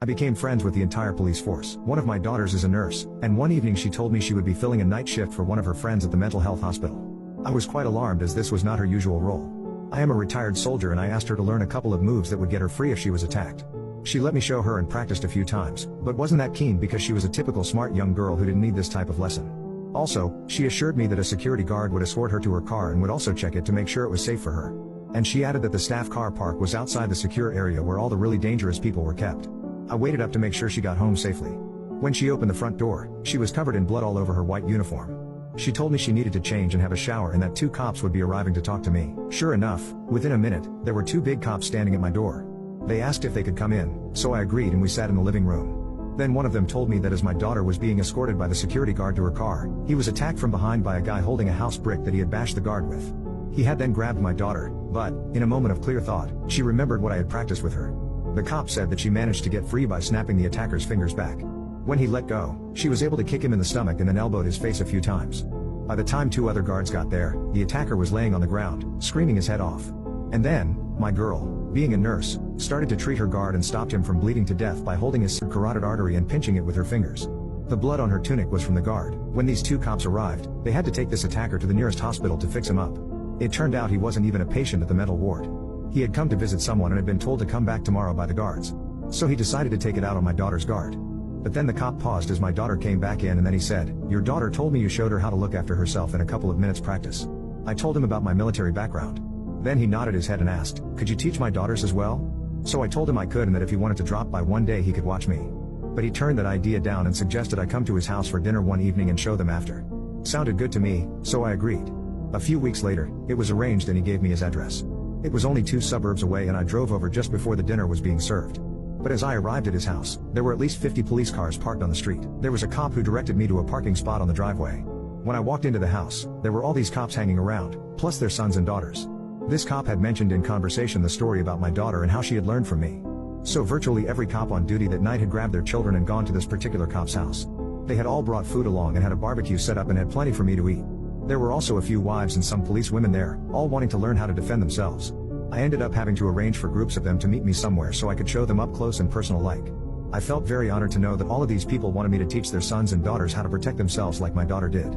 I became friends with the entire police force. One of my daughters is a nurse, and one evening she told me she would be filling a night shift for one of her friends at the mental health hospital. I was quite alarmed as this was not her usual role. I am a retired soldier and I asked her to learn a couple of moves that would get her free if she was attacked. She let me show her and practiced a few times, but wasn't that keen because she was a typical smart young girl who didn't need this type of lesson. Also, she assured me that a security guard would escort her to her car and would also check it to make sure it was safe for her. And she added that the staff car park was outside the secure area where all the really dangerous people were kept. I waited up to make sure she got home safely. When she opened the front door, she was covered in blood all over her white uniform. She told me she needed to change and have a shower and that 2 cops would be arriving to talk to me. Sure enough, within a minute, there were 2 big cops standing at my door. They asked if they could come in, so I agreed and we sat in the living room. Then one of them told me that as my daughter was being escorted by the security guard to her car, he was attacked from behind by a guy holding a house brick that he had bashed the guard with. He had then grabbed my daughter, but, in a moment of clear thought, she remembered what I had practiced with her. The cop said that she managed to get free by snapping the attacker's fingers back. When he let go, she was able to kick him in the stomach and then elbowed his face a few times. By the time 2 other guards got there, the attacker was laying on the ground, screaming his head off. And then, my girl, being a nurse, started to treat her guard and stopped him from bleeding to death by holding his carotid artery and pinching it with her fingers. The blood on her tunic was from the guard. When these 2 cops arrived, they had to take this attacker to the nearest hospital to fix him up. It turned out he wasn't even a patient at the mental ward. He had come to visit someone and had been told to come back tomorrow by the guards. So he decided to take it out on my daughter's guard. But then the cop paused as my daughter came back in and then he said, "Your daughter told me you showed her how to look after herself in a couple of minutes practice." I told him about my military background. Then he nodded his head and asked, "Could you teach my daughters as well?" So I told him I could and that if he wanted to drop by one day he could watch me. But he turned that idea down and suggested I come to his house for dinner one evening and show them after. Sounded good to me, so I agreed. A few weeks later, it was arranged and he gave me his address. It was only 2 suburbs away and I drove over just before the dinner was being served. But as I arrived at his house, there were at least 50 police cars parked on the street. There was a cop who directed me to a parking spot on the driveway. When I walked into the house, there were all these cops hanging around, plus their sons and daughters. This cop had mentioned in conversation the story about my daughter and how she had learned from me. So virtually every cop on duty that night had grabbed their children and gone to this particular cop's house. They had all brought food along and had a barbecue set up and had plenty for me to eat. There were also a few wives and some police women there, all wanting to learn how to defend themselves. I ended up having to arrange for groups of them to meet me somewhere so I could show them up close and personal like. I felt very honored to know that all of these people wanted me to teach their sons and daughters how to protect themselves like my daughter did.